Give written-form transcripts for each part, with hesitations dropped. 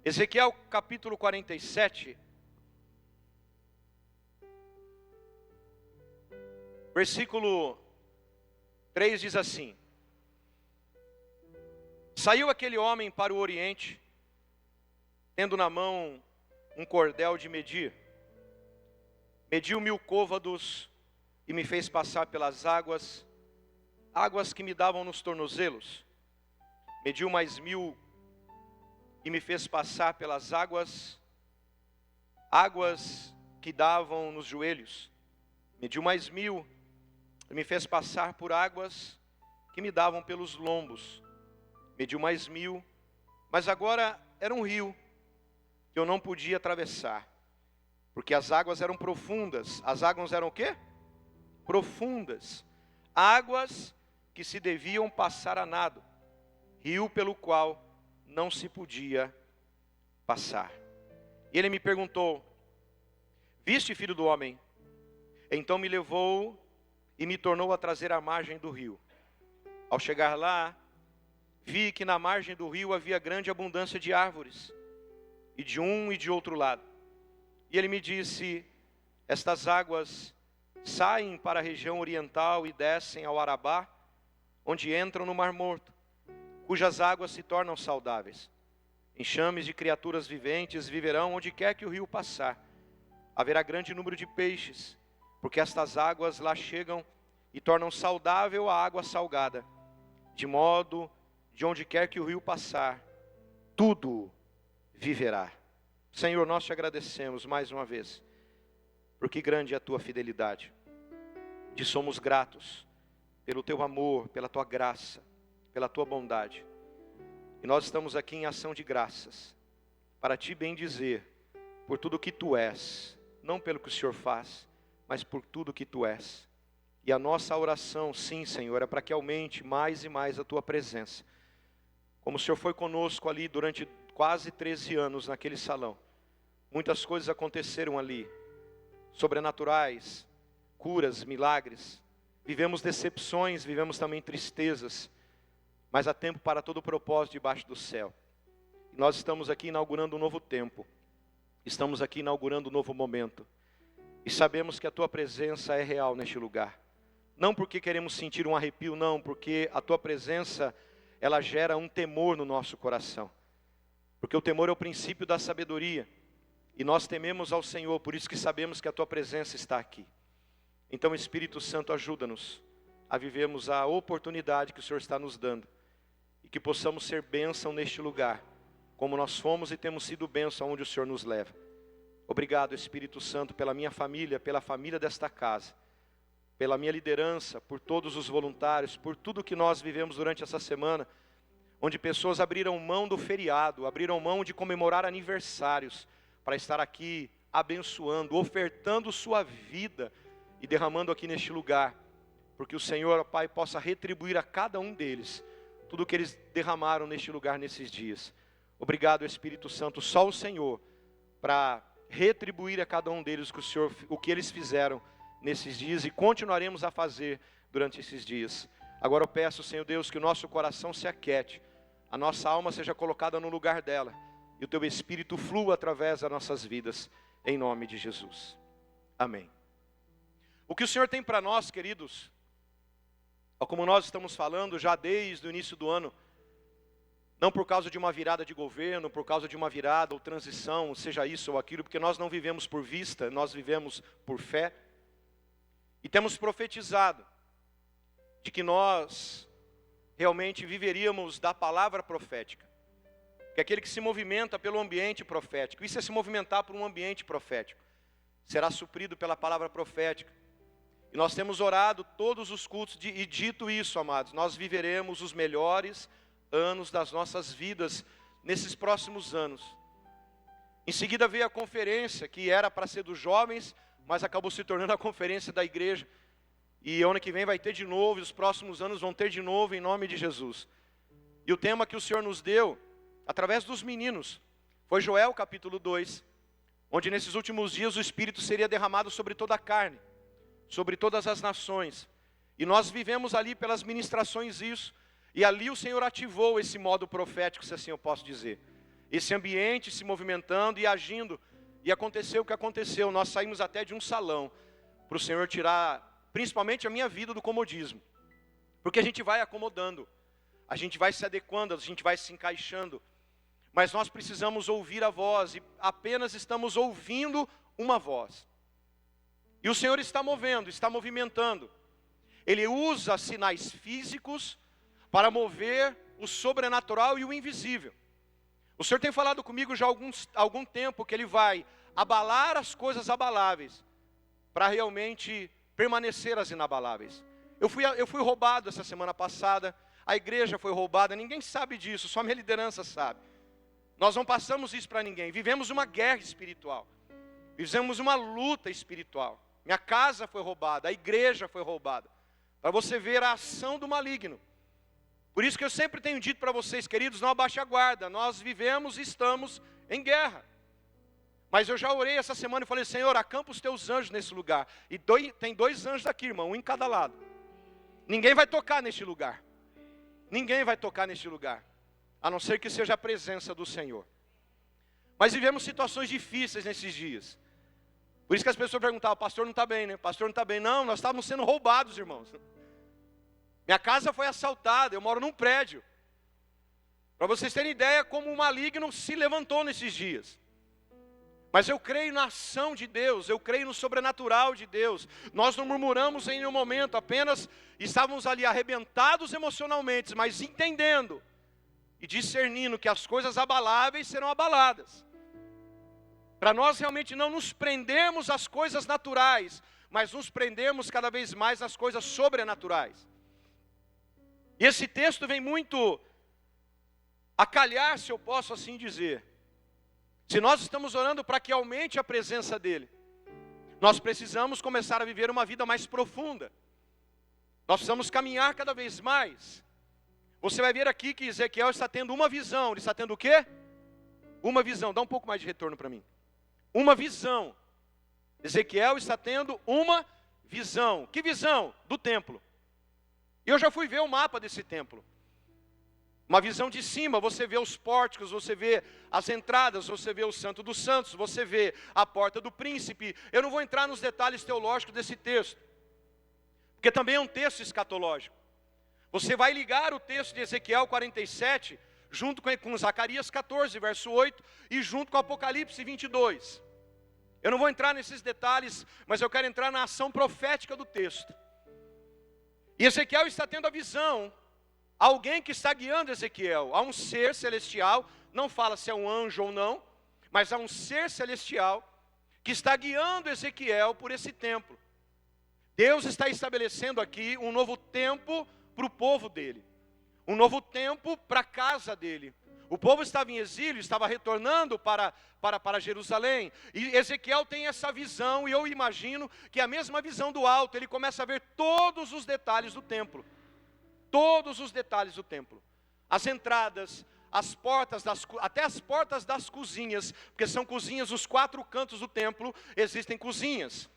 Ezequiel capítulo 47, versículo 3 diz assim: Saiu aquele homem para o oriente, tendo na mão um cordel de medir. Mediu 1000 côvados e me fez passar pelas águas que me davam nos tornozelos. Mediu mais 1000 e me fez passar pelas águas que davam nos joelhos. Mediu mais 1000 e me fez passar por águas que me davam pelos lombos. Mediu mais 1000, mas agora era um rio que eu não podia atravessar, porque as águas eram profundas. As águas eram o quê? Profundas. Águas que se deviam passar a nado. Rio pelo qual não se podia passar. E ele me perguntou: Viste, filho do homem? Então me levou e me tornou a trazer à margem do rio. Ao chegar lá, vi que na margem do rio havia grande abundância de árvores, e de um e de outro lado. E ele me disse: Estas águas saem para a região oriental e descem ao Arabá, onde entram no Mar Morto, cujas águas se tornam saudáveis. Enxames de criaturas viventes viverão onde quer que o rio passar. Haverá grande número de peixes, porque estas águas lá chegam e tornam saudável a água salgada, de modo de onde quer que o rio passar, tudo viverá. Senhor, nós te agradecemos mais uma vez, porque grande é a tua fidelidade. Te somos gratos pelo teu amor, pela tua graça, pela tua bondade. E nós estamos aqui em ação de graças, para te bendizer por tudo que tu és, não pelo que o Senhor faz, mas por tudo que tu és. E a nossa oração, sim, Senhor, é para que aumente mais e mais a tua presença. Como o Senhor foi conosco ali durante quase 13 anos naquele salão, muitas coisas aconteceram ali, sobrenaturais, curas, milagres. Vivemos decepções, vivemos também tristezas, mas há tempo para todo propósito debaixo do céu. E nós estamos aqui inaugurando um novo tempo, estamos aqui inaugurando um novo momento, e sabemos que a tua presença é real neste lugar. Não porque queremos sentir um arrepio, não, porque a tua presença, ela gera um temor no nosso coração. Porque o temor é o princípio da sabedoria. E nós tememos ao Senhor, por isso que sabemos que a tua presença está aqui. Então, Espírito Santo, ajuda-nos a vivermos a oportunidade que o Senhor está nos dando. E que possamos ser bênção neste lugar, como nós fomos e temos sido bênção onde o Senhor nos leva. Obrigado, Espírito Santo, pela minha família, pela família desta casa, pela minha liderança, por todos os voluntários, por tudo que nós vivemos durante essa semana, onde pessoas abriram mão do feriado, abriram mão de comemorar aniversários, para estar aqui abençoando, ofertando sua vida e derramando aqui neste lugar, porque o Senhor, Pai, possa retribuir a cada um deles tudo o que eles derramaram neste lugar nesses dias. Obrigado, Espírito Santo, só o Senhor, para retribuir a cada um deles o que eles fizeram nesses dias e continuaremos a fazer durante esses dias. Agora eu peço, Senhor Deus, que o nosso coração se aquiete, a nossa alma seja colocada no lugar dela e o teu Espírito flua através das nossas vidas, em nome de Jesus. Amém. O que o Senhor tem para nós, queridos, como nós estamos falando já desde o início do ano, não por causa de uma virada de governo, por causa de uma virada ou transição, seja isso ou aquilo, porque nós não vivemos por vista, nós vivemos por fé. E temos profetizado de que nós realmente viveríamos da palavra profética. Que aquele que se movimenta pelo ambiente profético, isso é se movimentar por um ambiente profético, será suprido pela palavra profética. E nós temos orado todos os cultos e dito isso, amados, nós viveremos os melhores anos das nossas vidas nesses próximos anos. Em seguida veio a conferência, que era para ser dos jovens, mas acabou se tornando a conferência da igreja. E ano que vem vai ter de novo, e os próximos anos vão ter de novo, em nome de Jesus. E o tema que o Senhor nos deu, através dos meninos, foi Joel capítulo 2, onde nesses últimos dias o Espírito seria derramado sobre toda a carne, sobre todas as nações. E nós vivemos ali pelas ministrações isso, e ali o Senhor ativou esse modo profético, se assim eu posso dizer. esse ambiente se movimentando e agindo. E aconteceu o que aconteceu. Nós saímos até de um salão para o Senhor tirar, principalmente a minha vida, do comodismo. Porque a gente vai acomodando, a gente vai se adequando, a gente vai se encaixando. Mas nós precisamos ouvir a voz, e apenas estamos ouvindo uma voz. E o Senhor está movendo, está movimentando. Ele usa sinais físicos para mover o sobrenatural e o invisível. O Senhor tem falado comigo já há algum tempo que Ele vai abalar as coisas abaláveis para realmente permanecer as inabaláveis. Eu fui roubado essa semana passada, a igreja foi roubada, ninguém sabe disso, só minha liderança sabe. Nós não passamos isso para ninguém, vivemos uma guerra espiritual, vivemos uma luta espiritual. Minha casa foi roubada, a igreja foi roubada, para você ver a ação do maligno. Por isso que eu sempre tenho dito para vocês, queridos, não abaixe a guarda, nós vivemos e estamos em guerra. Mas eu já orei essa semana e falei, Senhor, acampa os teus anjos nesse lugar. E tem 2 anjos aqui, irmão, um em cada lado. Ninguém vai tocar neste lugar. Ninguém vai tocar neste lugar, a não ser que seja a presença do Senhor. Mas vivemos situações difíceis nesses dias. Por isso que as pessoas perguntavam, pastor não está bem, né? Pastor não está bem. Não, nós estávamos sendo roubados, irmãos. Minha casa foi assaltada, eu moro num prédio. Para vocês terem ideia como o maligno se levantou nesses dias. Mas eu creio na ação de Deus, eu creio no sobrenatural de Deus. Nós não murmuramos em nenhum momento, apenas estávamos ali arrebentados emocionalmente, mas entendendo e discernindo que as coisas abaláveis serão abaladas. Para nós realmente não nos prendermos às coisas naturais, mas nos prendermos cada vez mais às coisas sobrenaturais. E esse texto vem muito a calhar, se eu posso assim dizer. Se nós estamos orando para que aumente a presença dEle, nós precisamos começar a viver uma vida mais profunda. Nós precisamos caminhar cada vez mais. Você vai ver aqui que Ezequiel está tendo uma visão. Ele está tendo o quê? Uma visão. Dá um pouco mais de retorno para mim. Uma visão. Ezequiel está tendo uma visão. Que visão? Do templo. E eu já fui ver o mapa desse templo. Uma visão de cima, você vê os pórticos, você vê as entradas, você vê o Santo dos Santos, você vê a porta do príncipe. Eu não vou entrar nos detalhes teológicos desse texto, porque também é um texto escatológico. Você vai ligar o texto de Ezequiel 47, junto com Zacarias 14, verso 8, e junto com Apocalipse 22. Eu não vou entrar nesses detalhes, mas eu quero entrar na ação profética do texto. E Ezequiel está tendo a visão, alguém que está guiando Ezequiel, há um ser celestial, não fala se é um anjo ou não, mas há um ser celestial que está guiando Ezequiel por esse templo. Deus está estabelecendo aqui um novo tempo para o povo dele, um novo tempo para a casa dele. O povo estava em exílio, estava retornando para Jerusalém, e Ezequiel tem essa visão, e eu imagino que a mesma visão do alto, ele começa a ver todos os detalhes do templo. Todos os detalhes do templo, as entradas, as portas, até as portas das cozinhas, porque são cozinhas, os 4 cantos do templo existem cozinhas.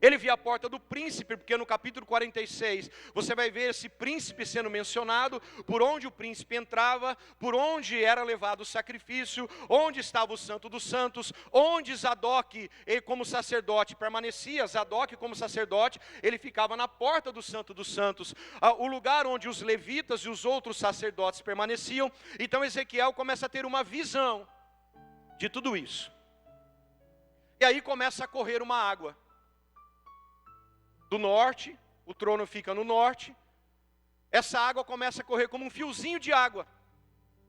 Ele via a porta do príncipe, porque no capítulo 46, você vai ver esse príncipe sendo mencionado, por onde o príncipe entrava, por onde era levado o sacrifício, onde estava o Santo dos Santos, onde Zadok, ele como sacerdote, permanecia. Zadok como sacerdote, ele ficava na porta do Santo dos Santos, o lugar onde os levitas e os outros sacerdotes permaneciam. Então Ezequiel começa a ter uma visão de tudo isso. E aí começa a correr uma água. Do norte, o trono fica no norte, essa água começa a correr como um fiozinho de água,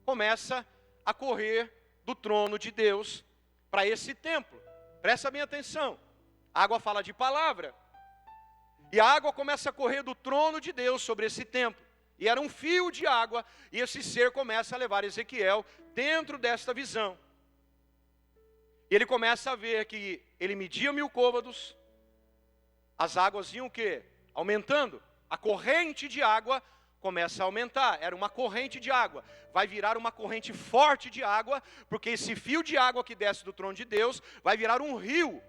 começa a correr do trono de Deus para esse templo. Presta bem atenção, a água fala de palavra, e a água começa a correr do trono de Deus sobre esse templo, e era um fio de água, e esse ser começa a levar Ezequiel dentro desta visão. E ele começa a ver que ele media 1000 côvados, as águas iam o quê? Aumentando. A corrente de água começa a aumentar. Era uma corrente de água. Vai virar uma corrente forte de água, porque esse fio de água que desce do trono de Deus vai virar um rio.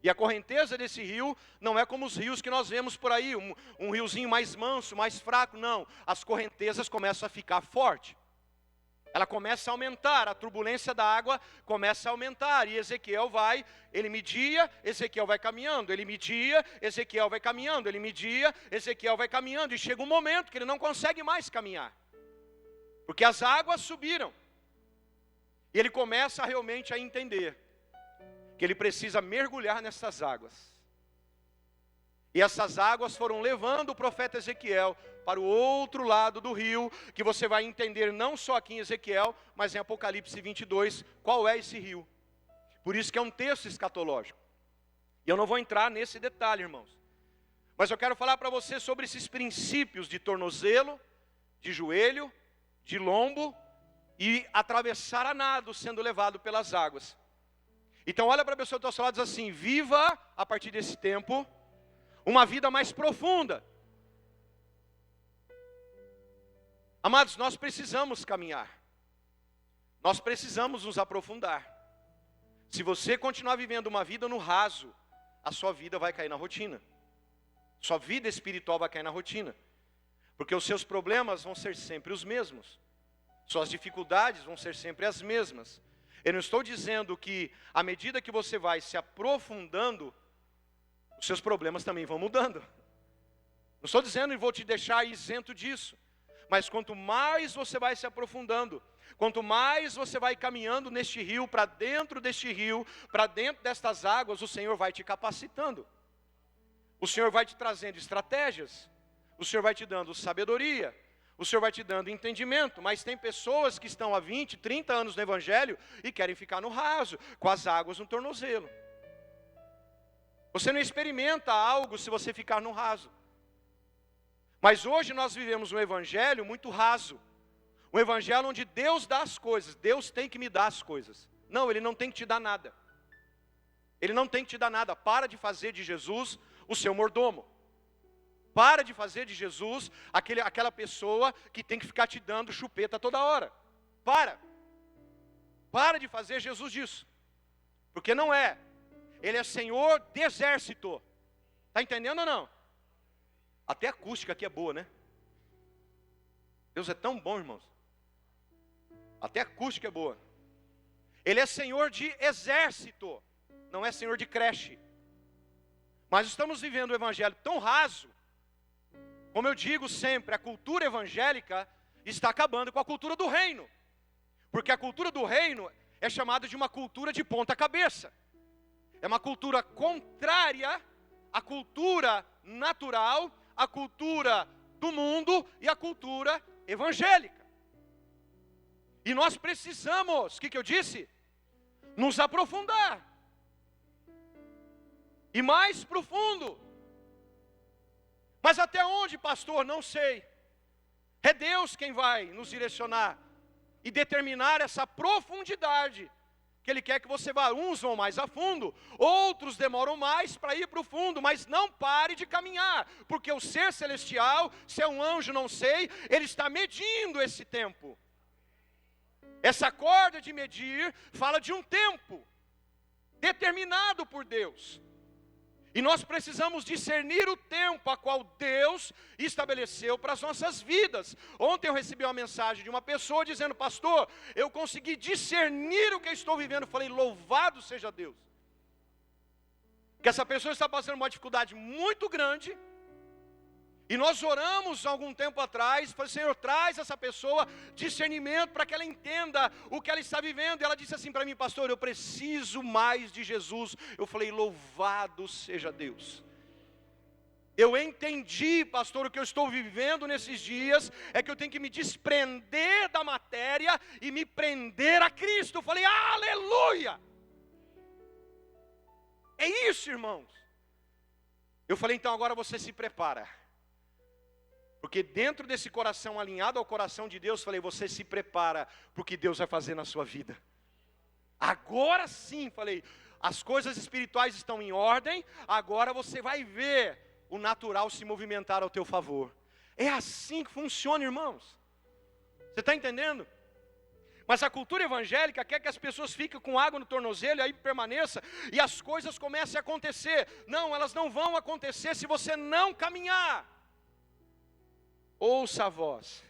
E a correnteza desse rio não é como os rios que nós vemos por aí, um riozinho mais manso, mais fraco, não. As correntezas começam a ficar fortes. Ela começa a aumentar, a turbulência da água começa a aumentar. E Ezequiel vai, ele media, Ezequiel vai caminhando. Ele media, Ezequiel vai caminhando. Ele media, Ezequiel vai caminhando. E chega um momento que ele não consegue mais caminhar, porque as águas subiram. E ele começa realmente a entender que ele precisa mergulhar nessas águas. E essas águas foram levando o profeta Ezequiel para o outro lado do rio, que você vai entender não só aqui em Ezequiel, mas em Apocalipse 22, qual é esse rio. Por isso que é um texto escatológico. E eu não vou entrar nesse detalhe, irmãos. Mas eu quero falar para você sobre esses princípios de tornozelo, de joelho, de lombo e atravessar a nado, sendo levado pelas águas. Então olha para a pessoa que está ao seu lado e diz assim: viva a partir desse tempo uma vida mais profunda. Amados, nós precisamos caminhar. Nós precisamos nos aprofundar. Se você continuar vivendo uma vida no raso, a sua vida vai cair na rotina. Sua vida espiritual vai cair na rotina. Porque os seus problemas vão ser sempre os mesmos. Suas dificuldades vão ser sempre as mesmas. Eu não estou dizendo que à medida que você vai se aprofundando, os seus problemas também vão mudando. Não estou dizendo e vou te deixar isento disso. Mas quanto mais você vai se aprofundando, quanto mais você vai caminhando neste rio, para dentro deste rio, para dentro destas águas, o Senhor vai te capacitando. O Senhor vai te trazendo estratégias. O Senhor vai te dando sabedoria. O Senhor vai te dando entendimento. Mas tem pessoas que estão há 20, 30 anos no Evangelho e querem ficar no raso, com as águas no tornozelo. Você não experimenta algo se você ficar no raso. Mas hoje nós vivemos um evangelho muito raso. Um evangelho onde Deus dá as coisas. Deus tem que me dar as coisas. Não, Ele não tem que te dar nada. Ele não tem que te dar nada. Para de fazer de Jesus o seu mordomo. Para de fazer de Jesus aquela pessoa que tem que ficar te dando chupeta toda hora. Para de fazer Jesus disso. Porque não é. Ele é Senhor de exército. Está entendendo ou não? Até a acústica aqui é boa, né? Deus é tão bom, irmãos. Até a acústica é boa. Ele é Senhor de exército. Não é Senhor de creche. Mas estamos vivendo o evangelho tão raso. Como eu digo sempre, a cultura evangélica está acabando com a cultura do reino. Porque a cultura do reino é chamada de uma cultura de ponta cabeça. É uma cultura contrária à cultura natural, à cultura do mundo e à cultura evangélica. E nós precisamos, o que eu disse? Nos aprofundar. E mais profundo. Mas até onde, pastor? Não sei. É Deus quem vai nos direcionar e determinar essa profundidade que Ele quer que você vá. Uns vão mais a fundo, outros demoram mais para ir para o fundo, mas não pare de caminhar, porque o ser celestial, se é um anjo não sei, ele está medindo esse tempo. Essa corda de medir fala de um tempo determinado por Deus. E nós precisamos discernir o tempo a qual Deus estabeleceu para as nossas vidas. Ontem eu recebi uma mensagem de uma pessoa dizendo: pastor, eu consegui discernir o que eu estou vivendo. Eu falei: louvado seja Deus. Que essa pessoa está passando uma dificuldade muito grande. E nós oramos algum tempo atrás, falei: Senhor, traz essa pessoa discernimento para que ela entenda o que ela está vivendo. E ela disse assim para mim: pastor, eu preciso mais de Jesus. Eu falei: louvado seja Deus. Eu entendi, pastor, o que eu estou vivendo nesses dias é que eu tenho que me desprender da matéria e me prender a Cristo. Eu falei: aleluia! É isso, irmãos. Eu falei: então agora você se prepara. Porque dentro desse coração alinhado ao coração de Deus, falei: você se prepara para o que Deus vai fazer na sua vida. Agora sim, falei, as coisas espirituais estão em ordem, agora você vai ver o natural se movimentar ao teu favor. É assim que funciona, irmãos. Você está entendendo? Mas a cultura evangélica quer que as pessoas fiquem com água no tornozelo e aí permaneça, e as coisas comecem a acontecer. Não, elas não vão acontecer se você não caminhar. Ouça a voz.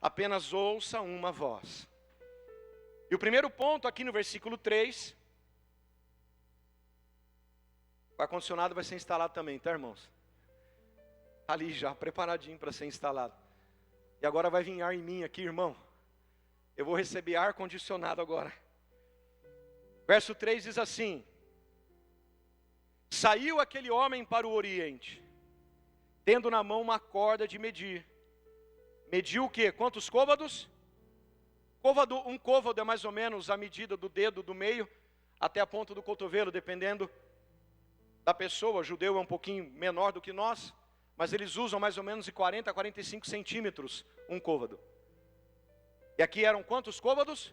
apenas ouça uma voz. E o primeiro ponto aqui no versículo 3, o ar-condicionado vai ser instalado também, tá, irmãos? Ali já, preparadinho para ser instalado. E agora vai vir ar em mim aqui, irmão. Eu vou receber ar-condicionado agora. Verso 3 diz assim: saiu aquele homem para o oriente, tendo na mão uma corda de medir. Mediu o quê? Quantos côvados? Um côvado é mais ou menos a medida do dedo do meio até a ponta do cotovelo, dependendo da pessoa. O judeu é um pouquinho menor do que nós, mas eles usam mais ou menos de 40 a 45 centímetros um côvado. E aqui eram quantos côvados?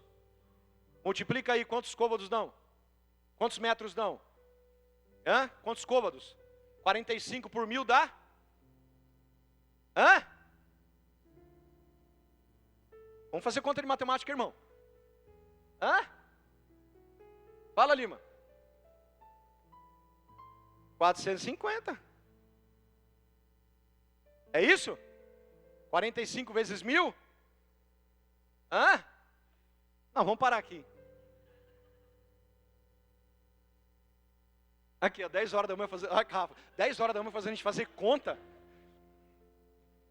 Multiplica aí, quantos côvados dão? Quantos metros dão? Quantos côvados? 45 por 1000 dá? Vamos fazer conta de matemática, irmão. Fala, Lima. 450. É isso? 45 vezes 1000? Não, vamos parar aqui. Aqui, 10 horas da manhã fazer. 10 horas da manhã fazendo a gente fazer conta.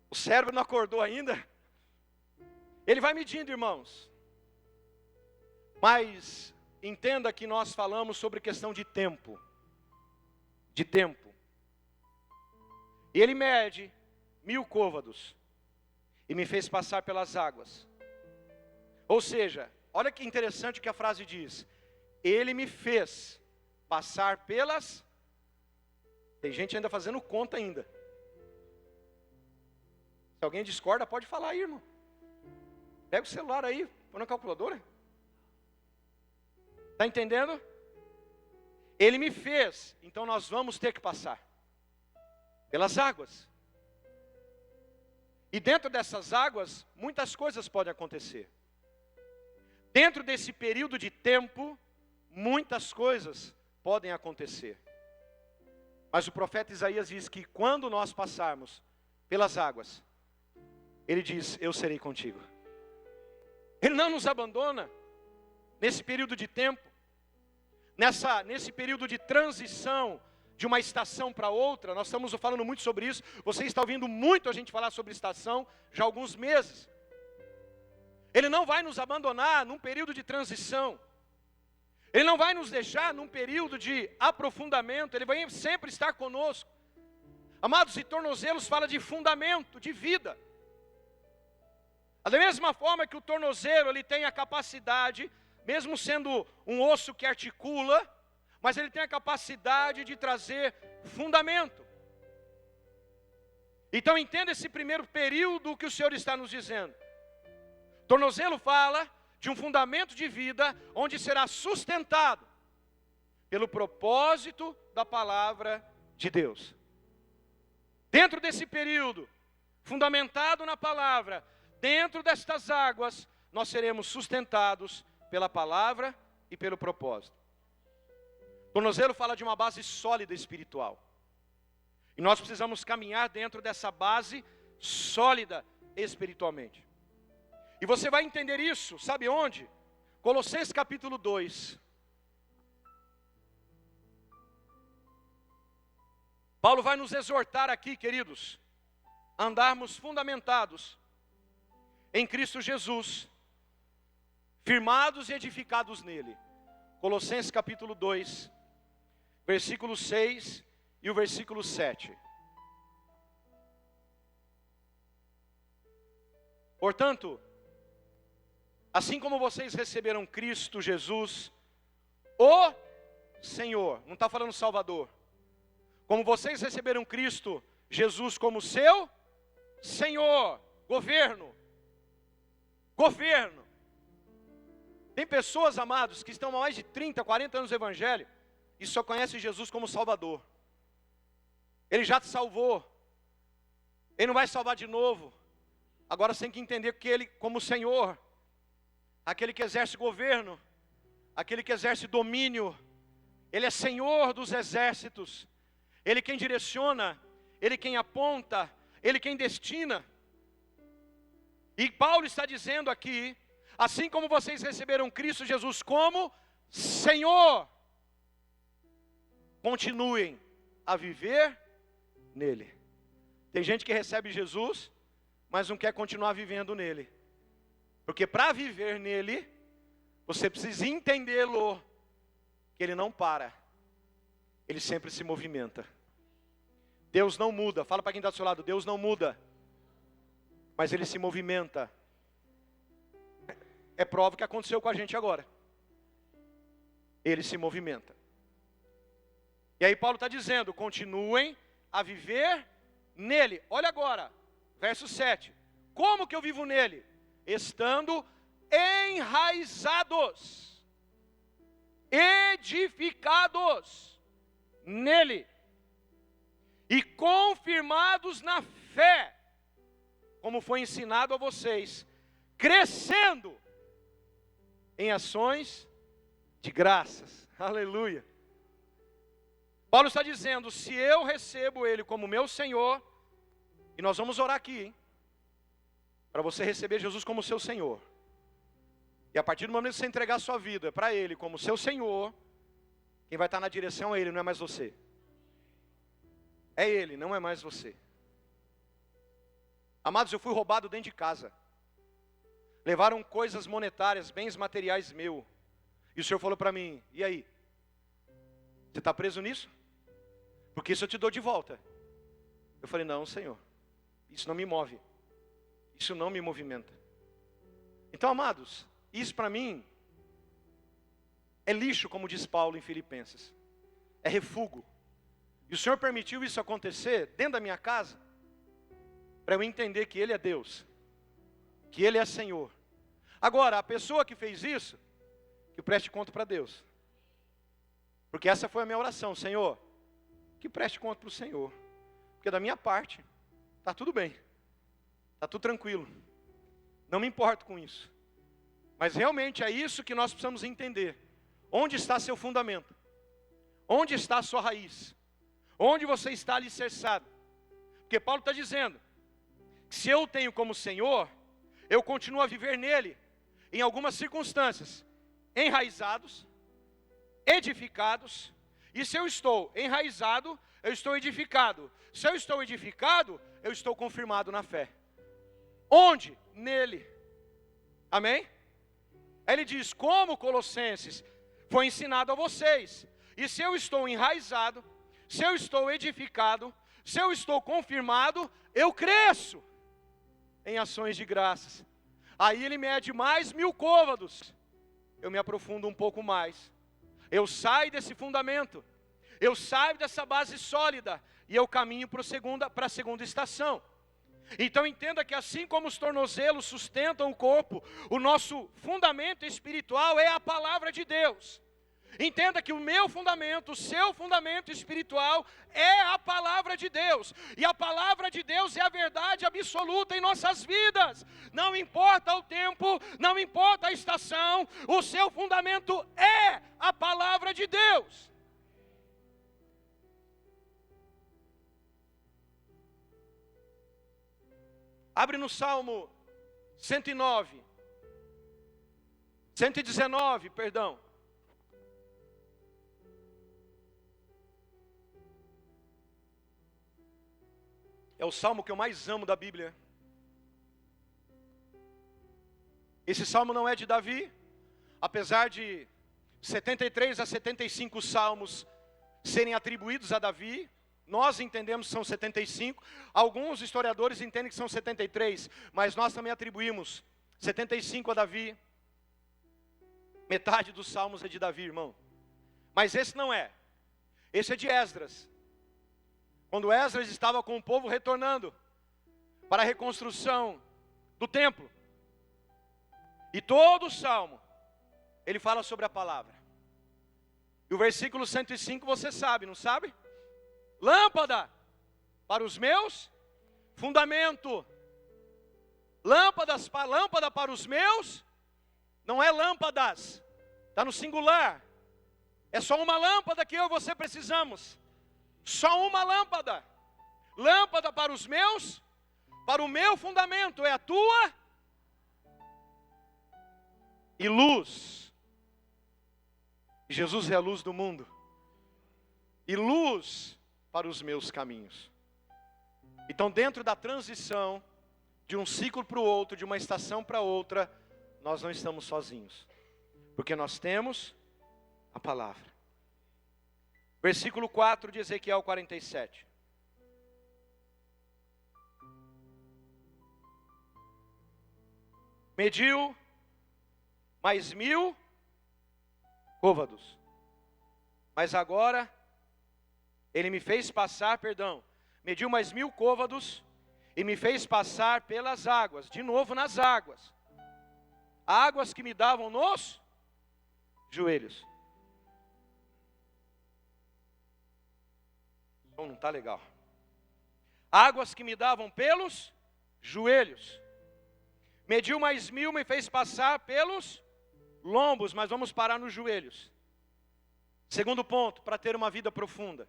O cérebro não acordou ainda. Ele vai medindo, irmãos. Mas entenda que nós falamos sobre questão de tempo. De tempo. E ele mede 1000 côvados. E me fez passar pelas águas. Ou seja, olha que interessante o que a frase diz. Ele me fez passar pelas... Tem gente ainda fazendo conta ainda. Se alguém discorda, pode falar aí, irmão. Pega o celular aí, põe na calculadora. Está entendendo? Ele me fez, então nós vamos ter que passar pelas águas. E dentro dessas águas, muitas coisas podem acontecer. Dentro desse período de tempo, muitas coisas podem acontecer. Mas o profeta Isaías diz que quando nós passarmos pelas águas, ele diz, eu serei contigo. Ele não nos abandona nesse período de tempo, nesse período de transição de uma estação para outra. Nós estamos falando muito sobre isso. Você está ouvindo muito a gente falar sobre estação já há alguns meses. Ele não vai nos abandonar num período de transição. Ele não vai nos deixar num período de aprofundamento. Ele vai sempre estar conosco. Amados, e tornozelos fala de fundamento, de vida. Da mesma forma que o tornozelo, ele tem a capacidade, mesmo sendo um osso que articula, mas ele tem a capacidade de trazer fundamento. Então entenda esse primeiro período que o Senhor está nos dizendo. Tornozelo fala de um fundamento de vida, onde será sustentado pelo propósito da palavra de Deus. Dentro desse período, fundamentado na palavra, dentro destas águas, nós seremos sustentados pela palavra e pelo propósito. Tornozelo fala de uma base sólida espiritual. E nós precisamos caminhar dentro dessa base sólida espiritualmente. E você vai entender isso, sabe onde? Colossenses capítulo 2. Paulo vai nos exortar aqui, queridos, a andarmos fundamentados em Cristo Jesus, firmados e edificados nele. Colossenses capítulo 2, versículo 6 e o versículo 7. Portanto, assim como vocês receberam Cristo Jesus, o Senhor, não está falando Salvador, como vocês receberam Cristo Jesus como seu Senhor, governo. Tem pessoas, amados, que estão há mais de 30, 40 anos no Evangelho e só conhecem Jesus como Salvador. Ele já te salvou. Ele não vai salvar de novo. Agora você tem que entender que Ele, como Senhor, aquele que exerce governo, aquele que exerce domínio, Ele é Senhor dos exércitos. Ele quem direciona, Ele quem aponta, Ele quem destina. E Paulo está dizendo aqui, assim como vocês receberam Cristo Jesus como Senhor, continuem a viver nele. Tem gente que recebe Jesus, mas não quer continuar vivendo nele. Porque para viver nele, você precisa entendê-lo, que ele não para, ele sempre se movimenta. Deus não muda, fala para quem está do seu lado, Deus não muda, mas ele se movimenta. É prova que aconteceu com a gente agora. Ele se movimenta. E aí Paulo está dizendo, continuem a viver nele. Olha agora, verso 7. Como que eu vivo nele? Estando enraizados, edificados nele e confirmados na fé, como foi ensinado a vocês, crescendo em ações de graças. Aleluia. Paulo está dizendo, se eu recebo ele como meu Senhor, e nós vamos orar aqui, hein? Para você receber Jesus como seu Senhor. E a partir do momento que você entregar a sua vida para ele como seu Senhor, quem vai estar na direção é ele, não é mais você. É ele, não é mais você. Amados, eu fui roubado dentro de casa. Levaram coisas monetárias, bens materiais meu. E o Senhor falou para mim, e aí? Você está preso nisso? Porque isso eu te dou de volta. Eu falei, não, Senhor, isso não me move. Isso não me movimenta. Então, amados, isso para mim é lixo, como diz Paulo em Filipenses. É refúgio. E o Senhor permitiu isso acontecer dentro da minha casa, para eu entender que Ele é Deus, que Ele é Senhor. Agora, a pessoa que fez isso, que preste conta para Deus. Porque essa foi a minha oração, Senhor, que preste conta para o Senhor. Porque da minha parte, está tudo bem. Está tudo tranquilo. Não me importo com isso. Mas realmente é isso que nós precisamos entender. Onde está seu fundamento? Onde está a sua raiz? Onde você está alicerçado? Porque Paulo está dizendo, que se eu tenho como Senhor, eu continuo a viver nele, em algumas circunstâncias, enraizados, edificados, e se eu estou enraizado, eu estou edificado. Se eu estou edificado, eu estou confirmado na fé. Onde? Nele. Amém? Aí ele diz, como Colossenses foi ensinado a vocês. E se eu estou enraizado, se eu estou edificado, se eu estou confirmado, eu cresço em ações de graças. Aí ele mede mais 1000 côvados. Eu me aprofundo um pouco mais. Eu saio desse fundamento. Eu saio dessa base sólida. E eu caminho para a segunda estação. Então entenda que assim como os tornozelos sustentam o corpo, o nosso fundamento espiritual é a palavra de Deus. Entenda que o meu fundamento, o seu fundamento espiritual é a palavra de Deus. E a palavra de Deus é a verdade absoluta em nossas vidas. Não importa o tempo, não importa a estação, o seu fundamento é a palavra de Deus. Abre no Salmo 119, 119, perdão. É o salmo que eu mais amo da Bíblia. Esse salmo não é de Davi, apesar de 73 a 75 salmos serem atribuídos a Davi. Nós entendemos que são 75, alguns historiadores entendem que são 73, mas nós também atribuímos 75 a Davi. Metade dos salmos é de Davi, irmão. Mas esse não é. Esse é de Esdras. Quando Esdras estava com o povo retornando para a reconstrução do templo. E todo o salmo, ele fala sobre a palavra. E o versículo 105 você sabe, não sabe? Lâmpada para os meus fundamento. Lâmpada para os meus, não é lâmpadas, está no singular. É só uma lâmpada que eu e você precisamos. Só uma lâmpada. Lâmpada para os meus, para o meu fundamento, é a tua e luz. Jesus é a luz do mundo. E luz para os meus caminhos. Então, dentro da transição de um ciclo para o outro, de uma estação para outra, nós não estamos sozinhos. Porque nós temos a palavra. Versículo 4 de Ezequiel 47. Mediu mais 1000 côvados. Mas agora, ele me fez passar, mediu mais 1000 côvados e me fez passar pelas águas, de novo nas águas. Águas que me davam nos joelhos. Não está legal. Águas que me davam pelos joelhos. Mediu mais 1000, me fez passar pelos lombos, mas vamos parar nos joelhos. Segundo ponto, para ter uma vida profunda.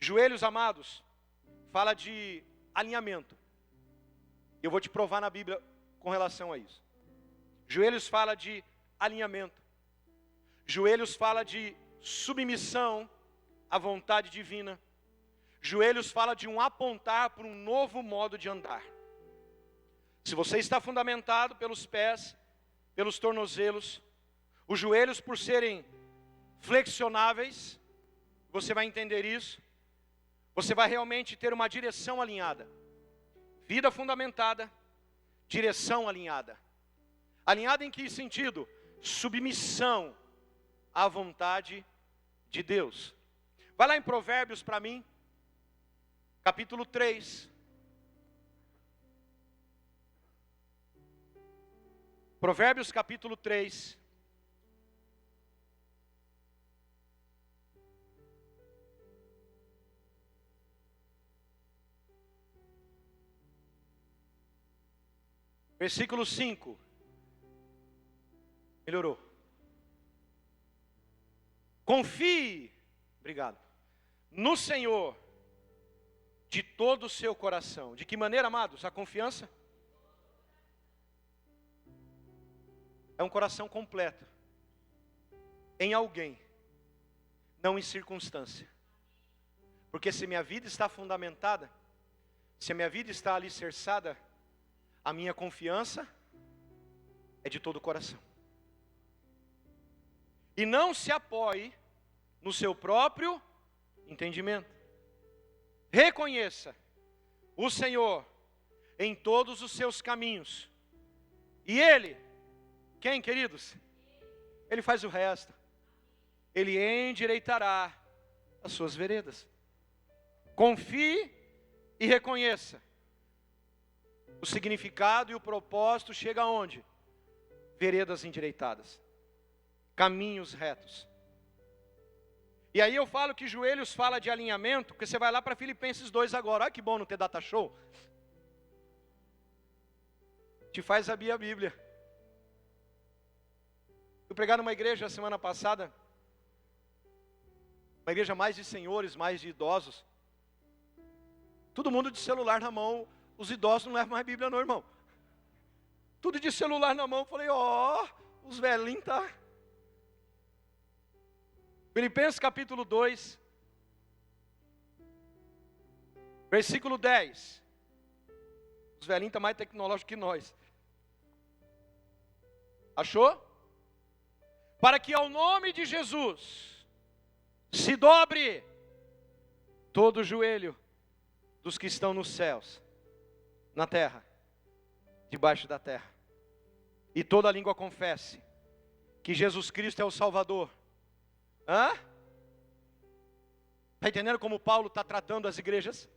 Joelhos, amados, fala de alinhamento. Eu vou te provar na Bíblia com relação a isso. Joelhos fala de alinhamento. Joelhos fala de submissão à vontade divina. Joelhos fala de um apontar para um novo modo de andar. Se você está fundamentado pelos pés, pelos tornozelos, os joelhos por serem flexionáveis, você vai entender isso. Você vai realmente ter uma direção alinhada. Vida fundamentada, direção alinhada. Alinhada em que sentido? Submissão à vontade de Deus. Vai lá em Provérbios para mim, capítulo 3. Provérbios capítulo 3. Versículo 5. Melhorou. Confie, obrigado, no Senhor de todo o seu coração. De que maneira, amados? A confiança é um coração completo em alguém, não em circunstância. Porque se minha vida está fundamentada, se a minha vida está alicerçada, a minha confiança é de todo o coração. E não se apoie no seu próprio entendimento. Reconheça o Senhor em todos os seus caminhos. E Ele, quem, queridos? Ele faz o resto. Ele endireitará as suas veredas. Confie e reconheça. O significado e o propósito chega aonde? Veredas endireitadas. Caminhos retos. E aí eu falo que joelhos fala de alinhamento, porque você vai lá para Filipenses 2 agora. Olha que bom não ter data show. Te faz abrir a Bíblia. Eu pregar numa igreja semana passada. Uma igreja mais de senhores, mais de idosos. Todo mundo de celular na mão. Os idosos não levam mais Bíblia não, irmão. Tudo de celular na mão. Eu falei, os velhinhos tá. Filipenses capítulo 2. Versículo 10. Os velhinhos estão mais tecnológicos que nós. Achou? Para que ao nome de Jesus se dobre todo o joelho dos que estão nos céus, na terra, debaixo da terra, e toda língua confesse que Jesus Cristo é o Salvador. Está entendendo como Paulo está tratando as igrejas?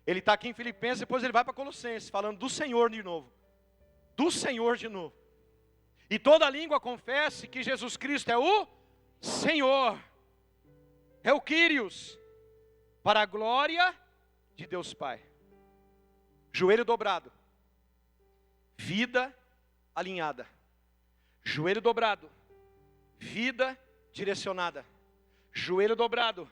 Ele está aqui em Filipenses, depois ele vai para Colossenses, falando do Senhor de novo. Do Senhor de novo. E toda língua confesse que Jesus Cristo é o Senhor. É o Kyrios. Para a glória de Deus Pai. Joelho dobrado. Vida alinhada. Joelho dobrado. Vida direcionada. Joelho dobrado.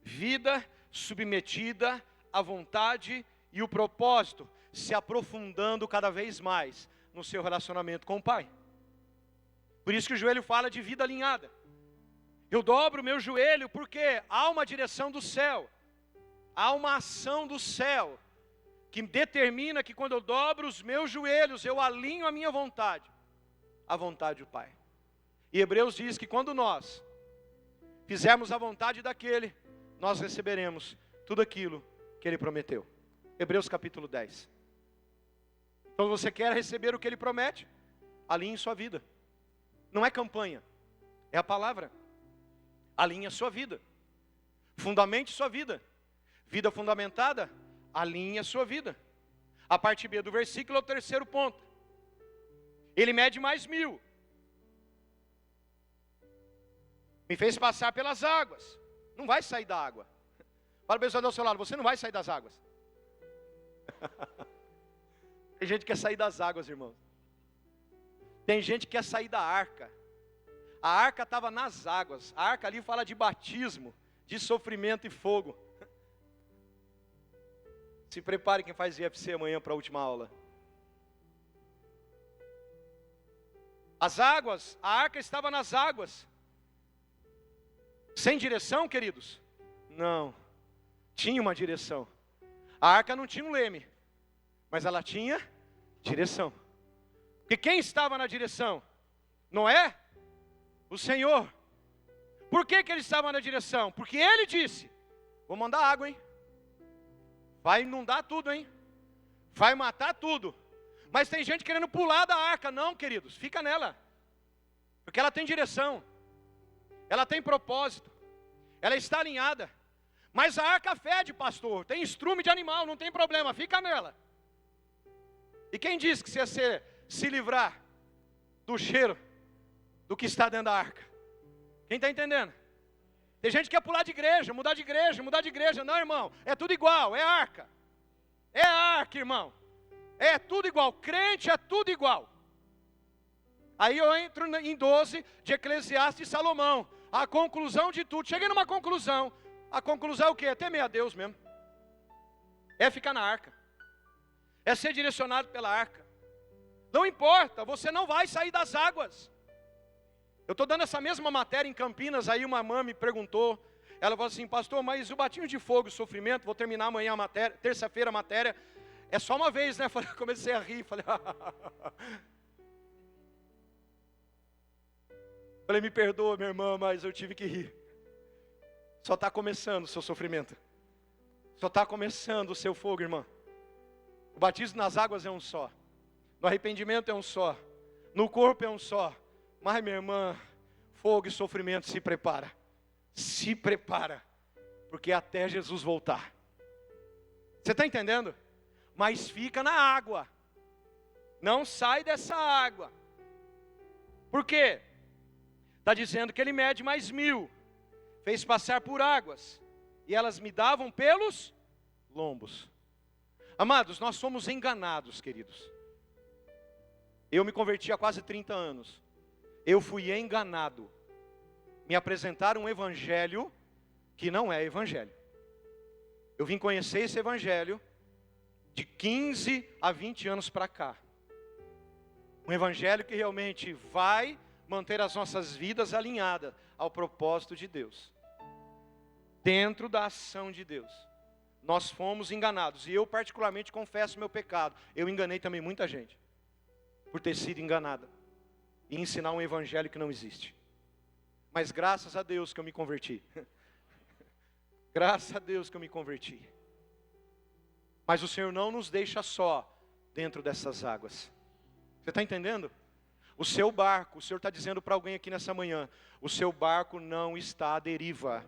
Vida submetida à vontade e o propósito, se aprofundando cada vez mais no seu relacionamento com o Pai. Por isso que o joelho fala de vida alinhada. Eu dobro o meu joelho porque há uma direção do céu, há uma ação do céu, que determina que quando eu dobro os meus joelhos, eu alinho a minha vontade, à vontade do Pai. E Hebreus diz que quando nós fizermos a vontade daquele, nós receberemos tudo aquilo que Ele prometeu. Hebreus capítulo 10. Então você quer receber o que Ele promete? Alinhe sua vida. Não é campanha, é a palavra. Alinhe a sua vida. Fundamente sua vida. Vida fundamentada, alinhe a sua vida. A parte B do versículo é o terceiro ponto. Ele mede mais 1000. Me fez passar pelas águas. Não vai sair da água. Fala para a pessoa do seu lado, você não vai sair das águas. Tem gente que quer sair das águas, irmãos. Tem gente que quer sair da arca. A arca estava nas águas. A arca ali fala de batismo, de sofrimento e fogo. Se prepare quem faz IFC amanhã para a última aula. As águas, a arca estava nas águas. Sem direção, queridos? Não. Tinha uma direção. A arca não tinha um leme, mas ela tinha direção. Porque quem estava na direção? Noé? O Senhor. Por que ele estava na direção? Porque Ele disse, vou mandar água, hein? Vai inundar tudo, hein? Vai matar tudo. Mas tem gente querendo pular da arca. Não, queridos, fica nela. Porque ela tem direção. Ela tem propósito. Ela está alinhada. Mas a arca fede, pastor. Tem estrume de animal, não tem problema, fica nela. E quem disse que você ia se livrar do cheiro do que está dentro da arca? Quem está entendendo? Tem gente que quer pular de igreja, mudar de igreja, mudar de igreja. Não, irmão, é tudo igual, é arca. É a arca, irmão. É tudo igual, crente é tudo igual. Aí eu entro em 12 de Eclesiastes de Salomão. A conclusão de tudo, cheguei numa conclusão. A conclusão é o quê? É temer a Deus mesmo. É ficar na arca. É ser direcionado pela arca. Não importa, você não vai sair das águas. Eu estou dando essa mesma matéria em Campinas, aí uma mãe me perguntou, ela falou assim, pastor, mas o batismo de fogo e sofrimento, vou terminar amanhã a matéria, terça-feira a matéria, é só uma vez, né? Comecei a rir, falei, me perdoa, minha irmã, mas eu tive que rir. Só está começando o seu sofrimento. Só está começando o seu fogo, irmã. O batismo nas águas é um só. No arrependimento é um só. No corpo é um só. Mas, minha irmã, fogo e sofrimento, se prepara. Se prepara. Porque até Jesus voltar. Você está entendendo? Mas fica na água. Não sai dessa água. Por quê? Está dizendo que Ele mede mais 1000. Fez passar por águas. E elas me davam pelos lombos. Amados, nós somos enganados, queridos. Eu me converti há quase 30 anos. Eu fui enganado. Me apresentaram um evangelho que não é evangelho. Eu vim conhecer esse evangelho de 15 a 20 anos para cá. Um evangelho que realmente vai manter as nossas vidas alinhadas ao propósito de Deus. Dentro da ação de Deus. Nós fomos enganados. E eu particularmente confesso meu pecado. Eu enganei também muita gente. Por ter sido enganada. E ensinar um evangelho que não existe. Mas graças a Deus que eu me converti. Graças a Deus que eu me converti. Mas o Senhor não nos deixa só dentro dessas águas. Você está entendendo? O seu barco, o Senhor está dizendo para alguém aqui nessa manhã, o seu barco não está à deriva.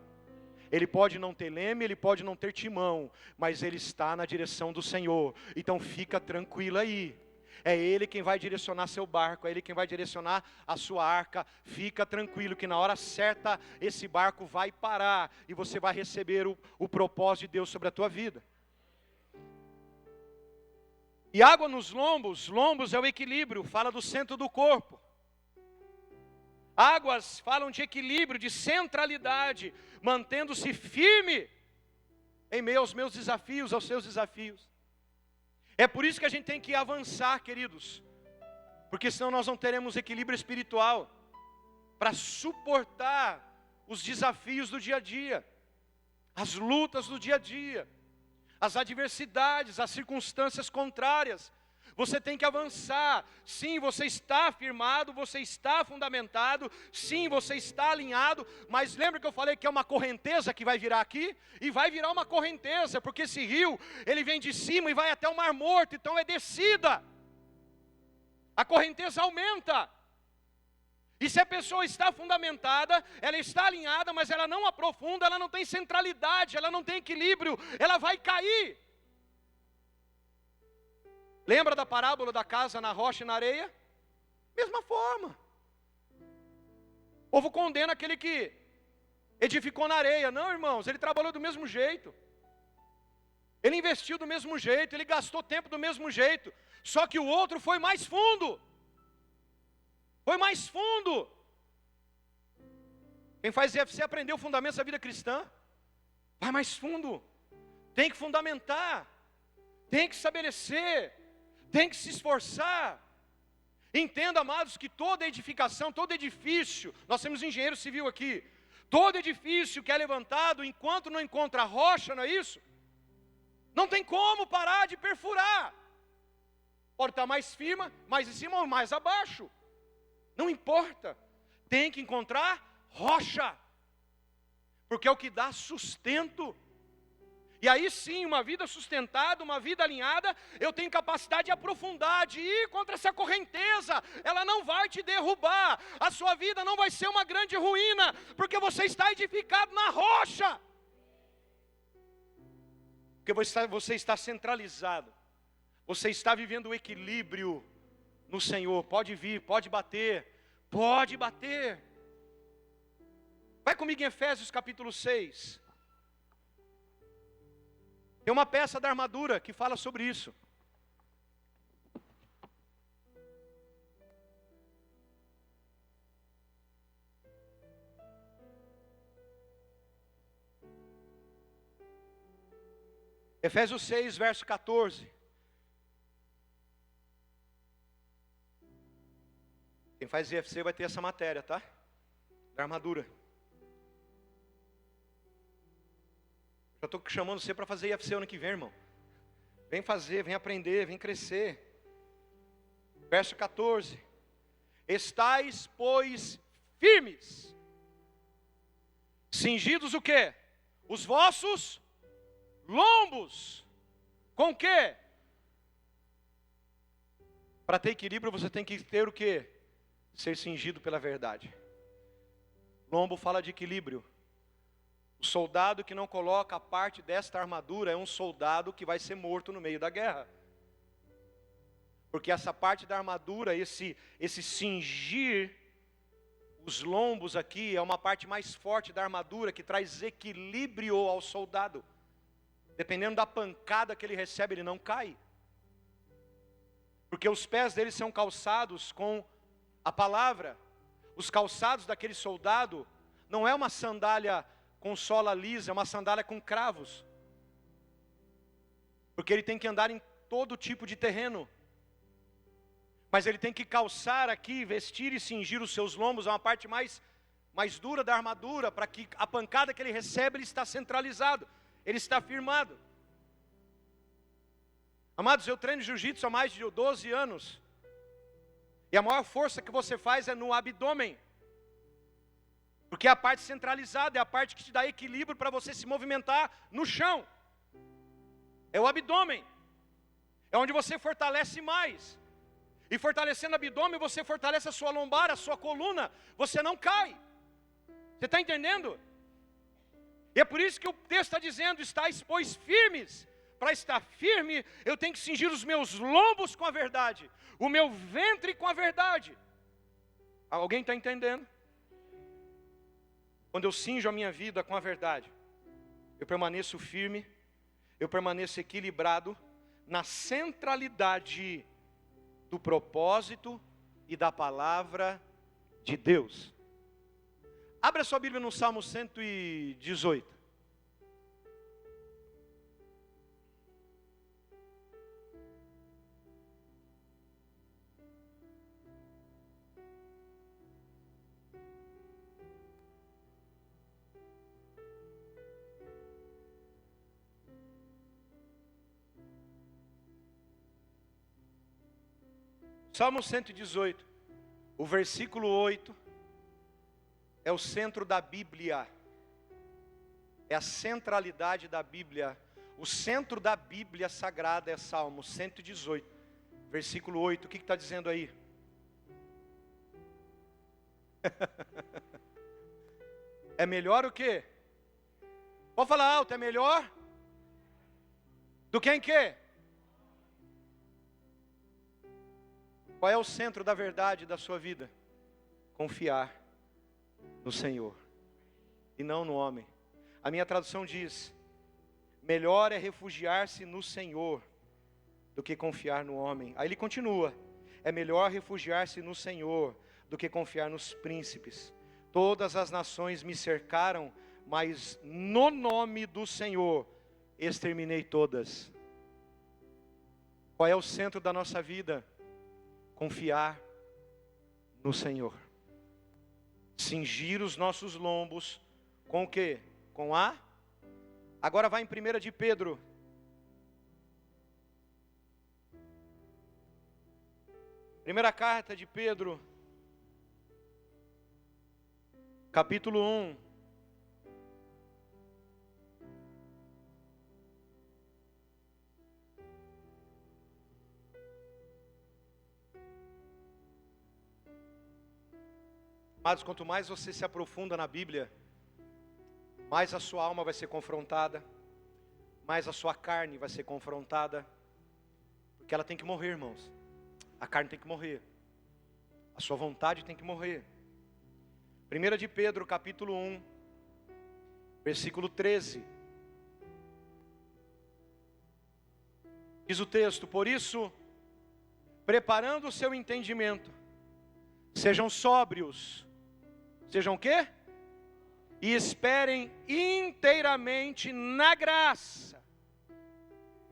Ele pode não ter leme, ele pode não ter timão, mas ele está na direção do Senhor. Então fica tranquilo aí. É Ele quem vai direcionar seu barco, é Ele quem vai direcionar a sua arca. Fica tranquilo que na hora certa esse barco vai parar e você vai receber o propósito de Deus sobre a tua vida. E água nos lombos, lombos é o equilíbrio, fala do centro do corpo. Águas falam de equilíbrio, de centralidade, mantendo-se firme em meio aos meus desafios, aos seus desafios. É por isso que a gente tem que avançar, queridos, Porque senão nós não teremos equilíbrio espiritual para suportar os desafios do dia a dia, as lutas do dia a dia, as adversidades, as circunstâncias contrárias. Você tem que avançar. Sim, você está firmado, você está fundamentado. Sim, você está alinhado. Mas lembra que eu falei que é uma correnteza que vai virar aqui? E vai virar uma correnteza, porque esse rio, ele vem de cima e vai até o Mar Morto. Então é descida. A correnteza aumenta. E se a pessoa está fundamentada, ela está alinhada, mas ela não aprofunda, ela não tem centralidade, ela não tem equilíbrio, ela vai cair. Lembra da parábola da casa na rocha e na areia? Mesma forma. O povo condena aquele que edificou na areia. Não, irmãos, ele trabalhou do mesmo jeito. Ele investiu do mesmo jeito, ele gastou tempo do mesmo jeito. Só que o outro foi mais fundo. Foi mais fundo. Quem faz IFC aprendeu fundamentos da vida cristã. Vai mais fundo. Tem que fundamentar. Tem que estabelecer. Tem que se esforçar. Entenda, amados, que toda edificação, todo edifício, nós temos engenheiro civil aqui. Todo edifício que é levantado, enquanto não encontra rocha, não é isso? Não tem como parar de perfurar. Pode estar mais firme, mais em cima ou mais abaixo. Não importa. Tem que encontrar rocha. Porque é o que dá sustento. E aí sim, uma vida sustentada, uma vida alinhada, eu tenho capacidade de aprofundar, de ir contra essa correnteza. Ela não vai te derrubar. A sua vida não vai ser uma grande ruína, porque você está edificado na rocha. Porque você está centralizado. Você está vivendo o equilíbrio no Senhor. Pode vir, pode bater. Pode bater. Vai comigo em Efésios capítulo 6. Tem uma peça da armadura que fala sobre isso. Efésios 6, verso 14. Quem faz IFC vai ter essa matéria, tá? Da armadura. Eu estou chamando você para fazer IFC ano que vem, irmão. Vem fazer, vem aprender, vem crescer. Verso 14. Estais, pois, firmes. Cingidos o quê? Os vossos lombos. Com o quê? Para ter equilíbrio você tem que ter o quê? Ser cingido pela verdade. Lombo fala de equilíbrio. O soldado que não coloca a parte desta armadura é um soldado que vai ser morto no meio da guerra. Porque essa parte da armadura, esse cingir os lombos aqui, é uma parte mais forte da armadura que traz equilíbrio ao soldado. Dependendo da pancada que ele recebe, ele não cai. Porque os pés dele são calçados com a palavra. Os calçados daquele soldado não é uma sandália com sola lisa, é uma sandália com cravos. Porque ele tem que andar em todo tipo de terreno. Mas ele tem que calçar aqui, vestir e cingir os seus lombos, é uma parte mais dura da armadura, para que a pancada que ele recebe, ele está centralizado, ele está firmado. Amados, eu treino jiu-jitsu há mais de 12 anos. E a maior força que você faz é no abdômen. Porque é a parte centralizada, é a parte que te dá equilíbrio para você se movimentar no chão. É o abdômen. É onde você fortalece mais. E fortalecendo o abdômen, você fortalece a sua lombar, a sua coluna. Você não cai. Você está entendendo? E é por isso que o texto está dizendo, estáis, pois, firmes. Para estar firme, eu tenho que cingir os meus lombos com a verdade. O meu ventre com a verdade. Alguém está entendendo? Quando eu cinjo a minha vida com a verdade, eu permaneço firme, eu permaneço equilibrado na centralidade do propósito e da palavra de Deus. Abra sua Bíblia no Salmo 118. Salmo 118, o versículo 8, é o centro da Bíblia. É a centralidade da Bíblia. O centro da Bíblia Sagrada é Salmo 118, versículo 8. O que está dizendo aí? É melhor o quê? Pode falar alto, é melhor? Do que em quê? Qual é o centro da verdade da sua vida? Confiar no Senhor e não no homem. A minha tradução diz: melhor é refugiar-se no Senhor do que confiar no homem. Aí ele continua: é melhor refugiar-se no Senhor do que confiar nos príncipes. Todas as nações me cercaram, mas no nome do Senhor exterminei todas. Qual é o centro da nossa vida? Confiar no Senhor. Cingir os nossos lombos com o quê? Com a? Agora vai em 1 de Pedro. Primeira carta de Pedro, capítulo 1. Amados, quanto mais você se aprofunda na Bíblia, mais a sua alma vai ser confrontada, mais a sua carne vai ser confrontada, porque ela tem que morrer, irmãos. A carne tem que morrer, a sua vontade tem que morrer. 1 de Pedro, capítulo 1, versículo 13. Diz o texto: por isso, preparando o seu entendimento, sejam sóbrios. Sejam o quê? E esperem inteiramente na graça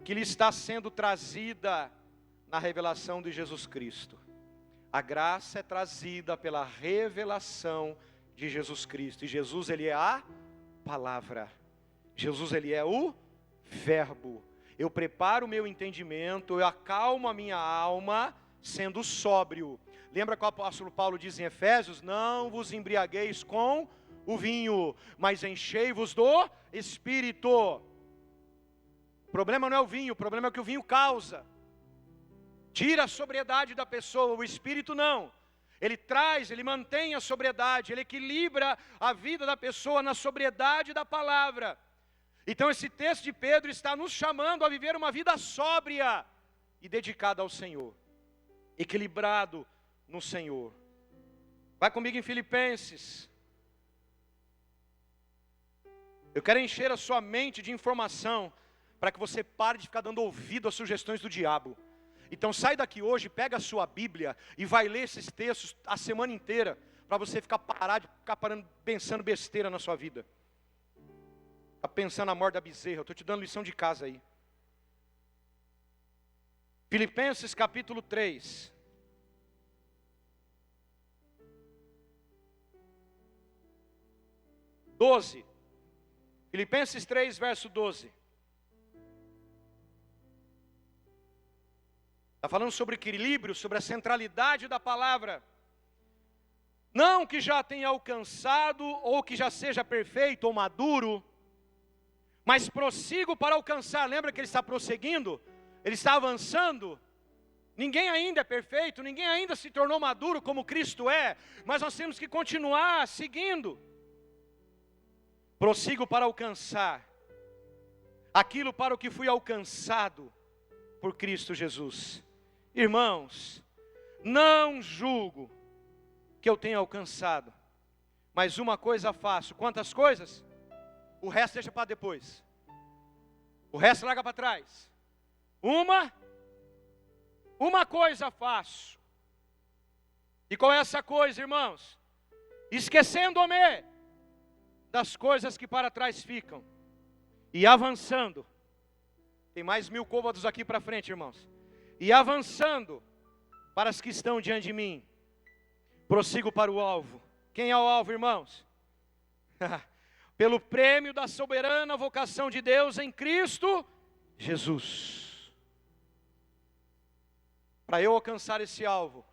que lhe está sendo trazida na revelação de Jesus Cristo. A graça é trazida pela revelação de Jesus Cristo. E Jesus, ele é a palavra. Jesus, ele é o verbo. Eu preparo o meu entendimento, eu acalmo a minha alma, sendo sóbrio. Lembra que o apóstolo Paulo diz em Efésios: não vos embriagueis com o vinho, mas enchei-vos do Espírito. O problema não é o vinho, o problema é o que o vinho causa. Tira a sobriedade da pessoa, o Espírito não. Ele traz, ele mantém a sobriedade, ele equilibra a vida da pessoa na sobriedade da palavra. Então esse texto de Pedro está nos chamando a viver uma vida sóbria e dedicada ao Senhor, equilibrado no Senhor. Vai comigo em Filipenses. Eu quero encher a sua mente de informação, para que você pare de ficar dando ouvido às sugestões do diabo. Então sai daqui hoje, pega a sua Bíblia e vai ler esses textos a semana inteira, para você ficar parando, pensando besteira na sua vida. Ficar pensando na morte da bezerra. Eu estou te dando lição de casa aí. Filipenses capítulo 3. Filipenses 3, verso 12. Está falando sobre equilíbrio, sobre a centralidade da palavra. Não que já tenha alcançado, ou que já seja perfeito ou maduro, mas prossigo para alcançar. Lembra que ele está prosseguindo? Ele está avançando. Ninguém ainda é perfeito, ninguém ainda se tornou maduro como Cristo é, mas nós temos que continuar seguindo. Prossigo para alcançar aquilo para o que fui alcançado por Cristo Jesus. Irmãos, não julgo que eu tenha alcançado, mas uma coisa faço. Quantas coisas? O resto deixa para depois. O resto larga para trás. Uma coisa faço. E qual é essa coisa, irmãos? Esquecendo-me das coisas que para trás ficam e avançando. Tem mais 1000 côvados aqui para frente, irmãos. E avançando para as que estão diante de mim, prossigo para o alvo. Quem é o alvo, irmãos? Pelo prêmio da soberana vocação de Deus em Cristo Jesus. Para eu alcançar esse alvo,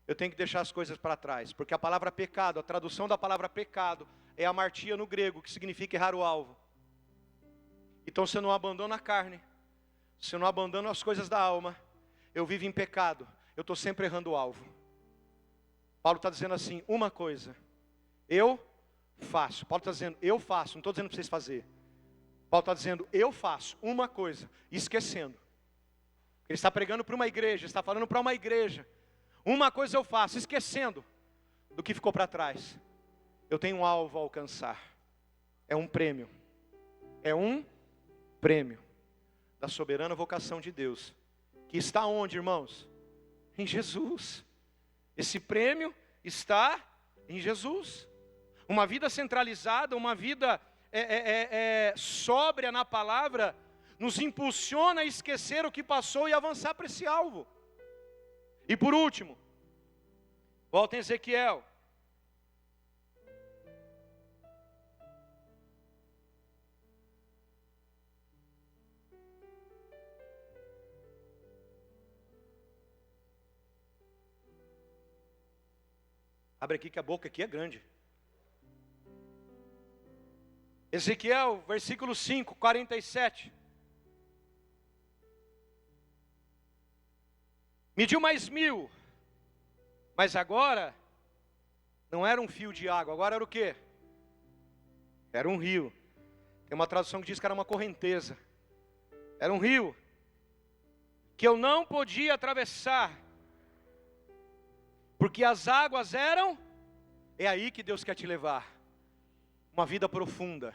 eu tenho que deixar as coisas para trás. Porque a palavra pecado, a tradução da palavra pecado, é amartia no grego, que significa errar o alvo. Então se eu não abandono a carne, se eu não abandono as coisas da alma, eu vivo em pecado, eu estou sempre errando o alvo. Paulo está dizendo assim, uma coisa, eu faço. Paulo está dizendo, eu faço, não estou dizendo para vocês fazerem. Paulo está dizendo, eu faço uma coisa, esquecendo. Ele está pregando para uma igreja, está falando para uma igreja. Uma coisa eu faço, esquecendo do que ficou para trás. Eu tenho um alvo a alcançar. É um prêmio. É um prêmio da soberana vocação de Deus. Que está onde, irmãos? Em Jesus. Esse prêmio está em Jesus. Uma vida centralizada, uma vida sóbria na palavra, nos impulsiona a esquecer o que passou e avançar para esse alvo. E por último, volta em Ezequiel. Abre aqui que a boca aqui é grande. Ezequiel, versículo 5, 47. Mediu mais 1000, mas agora não era um fio de água, agora era o quê? Era um rio. Tem uma tradução que diz que era uma correnteza. Era um rio que eu não podia atravessar, porque as águas eram, é aí que Deus quer te levar, uma vida profunda,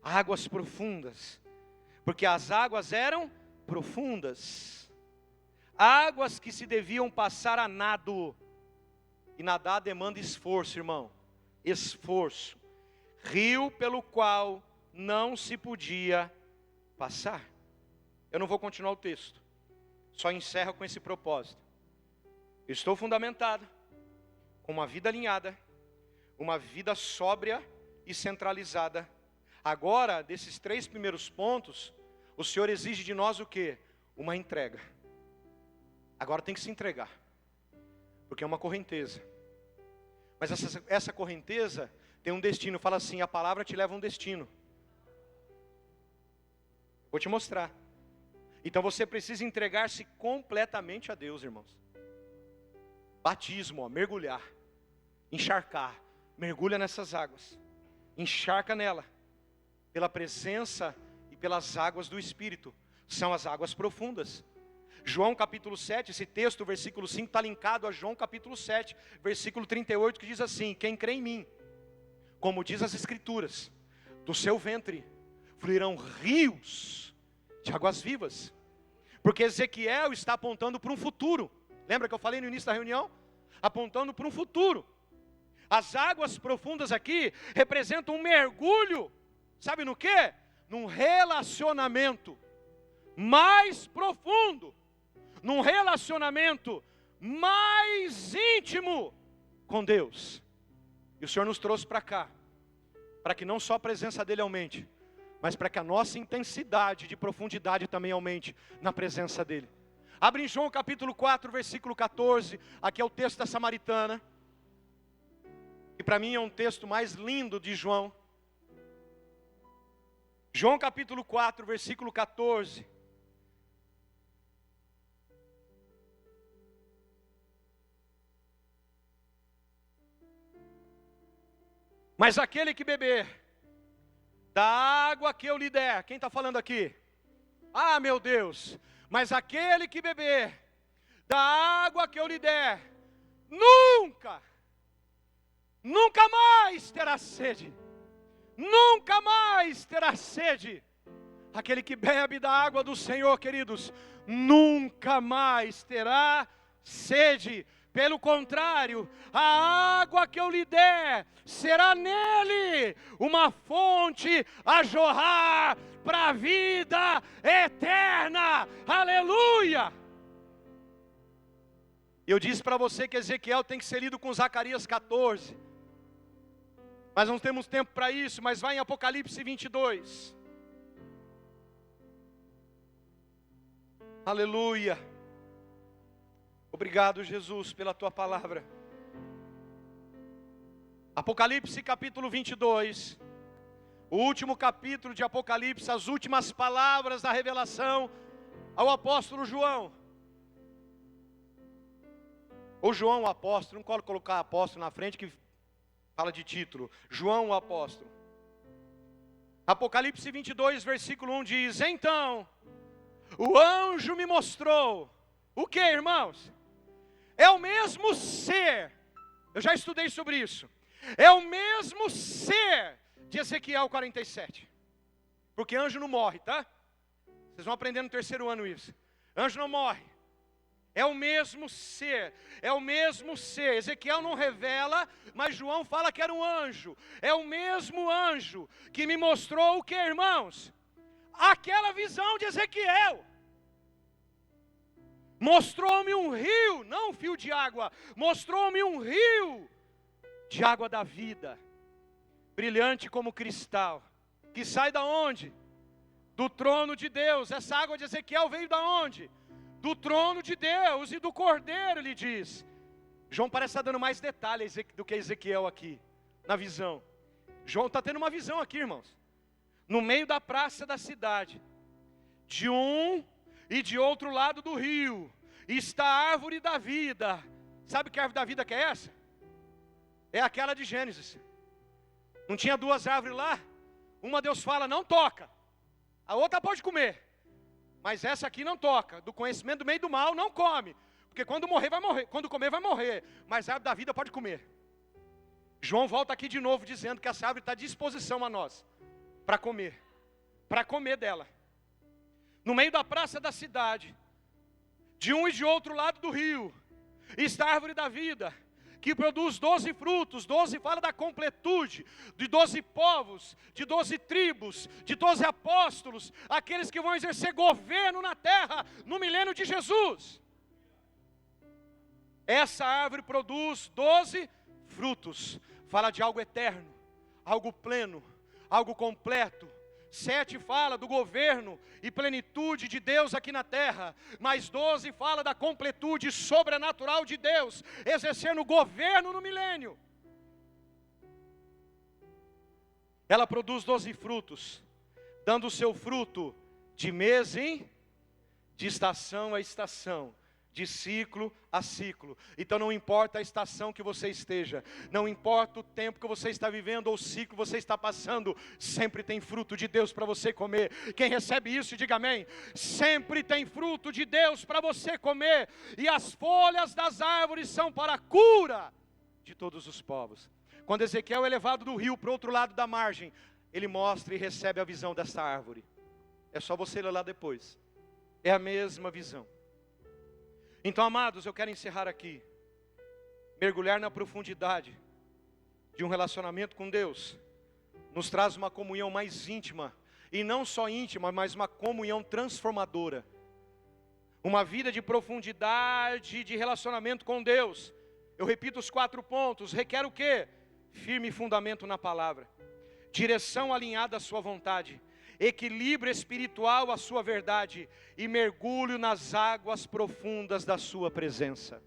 águas profundas, porque as águas eram profundas, águas que se deviam passar a nado, e nadar demanda esforço, irmão, esforço, rio pelo qual não se podia passar. Eu não vou continuar o texto, só encerro com esse propósito. Eu estou fundamentado com uma vida alinhada, uma vida sóbria e centralizada. Agora, desses 3 primeiros pontos, o Senhor exige de nós o quê? Uma entrega. Agora tem que se entregar, porque é uma correnteza. Mas essa correnteza tem um destino. Fala assim, a palavra te leva a um destino. Vou te mostrar. Então você precisa entregar-se completamente a Deus, irmãos. Batismo, mergulhar, encharcar, mergulha nessas águas, encharca nela, pela presença e pelas águas do Espírito, são as águas profundas. João capítulo 7, esse texto, versículo 5, está linkado a João capítulo 7, versículo 38, que diz assim, quem crê em mim, como diz as Escrituras, do seu ventre fluirão rios de águas vivas, porque Ezequiel está apontando para um futuro. Lembra que eu falei no início da reunião? Apontando para um futuro. As águas profundas aqui representam um mergulho, sabe no quê? Num relacionamento mais profundo, num relacionamento mais íntimo com Deus. E o Senhor nos trouxe para cá, para que não só a presença dEle aumente, mas para que a nossa intensidade de profundidade também aumente na presença dEle. Abre em João capítulo 4, versículo 14, aqui é o texto da Samaritana, que para mim é um texto mais lindo de João. João capítulo 4, versículo 14. Mas aquele que beber da água que eu lhe der, quem está falando aqui? Ah, meu Deus! Mas aquele que beber da água que eu lhe der, nunca mais terá sede. Nunca mais terá sede. Aquele que bebe da água do Senhor, queridos, nunca mais terá sede. Pelo contrário, a água que eu lhe der será nele uma fonte a jorrar para a vida eterna. Aleluia! Eu disse para você que Ezequiel tem que ser lido com Zacarias 14. Mas não temos tempo para isso, mas vai em Apocalipse 22. Aleluia. Obrigado, Jesus, pela tua palavra. Apocalipse capítulo 22. O último capítulo de Apocalipse, as últimas palavras da revelação ao apóstolo João. Ou João o apóstolo, não quero colocar apóstolo na frente que fala de título. João o apóstolo. Apocalipse 22, versículo 1 diz: então, o anjo me mostrou. O que, irmãos? É o mesmo ser. Eu já estudei sobre isso. É o mesmo ser de Ezequiel 47. Porque anjo não morre, tá? Vocês vão aprender no terceiro ano isso. Anjo não morre. É o mesmo ser. É o mesmo ser. Ezequiel não revela, mas João fala que era um anjo. É o mesmo anjo que me mostrou o que, irmãos? Aquela visão de Ezequiel. Mostrou-me um rio, não um fio de água. Mostrou-me um rio de água da vida, brilhante como cristal, que sai da onde? Do trono de Deus. Essa água de Ezequiel veio da onde? Do trono de Deus e do Cordeiro, ele diz. João parece estar dando mais detalhes do que Ezequiel aqui, na visão. João está tendo uma visão aqui, irmãos. No meio da praça da cidade, de um e de outro lado do rio, está a árvore da vida. Sabe que árvore da vida que é essa? É aquela de Gênesis. Não tinha duas árvores lá? Uma Deus fala, não toca. A outra pode comer. Mas essa aqui não toca. Do conhecimento do bem e do mal, não come. Porque quando morrer, vai morrer. Quando comer, vai morrer. Mas a árvore da vida pode comer. João volta aqui de novo dizendo que essa árvore está à disposição a nós. Para comer. Para comer dela. No meio da praça da cidade, de um e de outro lado do rio, está a árvore da vida, que produz 12 frutos. 12 fala da completude, de 12 povos, de 12 tribos, de 12 apóstolos, aqueles que vão exercer governo na terra, no milênio de Jesus. Essa árvore produz 12 frutos, fala de algo eterno, algo pleno, algo completo. 7 fala do governo e plenitude de Deus aqui na terra, mas 12 fala da completude sobrenatural de Deus, exercendo o governo no milênio. Ela produz 12 frutos, dando o seu fruto de mês em, de estação a estação, de ciclo a ciclo. Então não importa a estação que você esteja, não importa o tempo que você está vivendo ou o ciclo que você está passando, sempre tem fruto de Deus para você comer. Quem recebe isso, diga amém. Sempre tem fruto de Deus para você comer, e as folhas das árvores são para a cura de todos os povos. Quando Ezequiel é levado do rio para o outro lado da margem, ele mostra e recebe a visão dessa árvore. É só você ler lá depois. É a mesma visão. Então, amados, eu quero encerrar aqui. Mergulhar na profundidade de um relacionamento com Deus nos traz uma comunhão mais íntima. E não só íntima, mas uma comunhão transformadora. Uma vida de profundidade de relacionamento com Deus. Eu repito os 4 pontos. Requer o quê? Firme fundamento na palavra. Direção alinhada à sua vontade. Equilíbrio espiritual à sua verdade, e mergulho nas águas profundas da sua presença.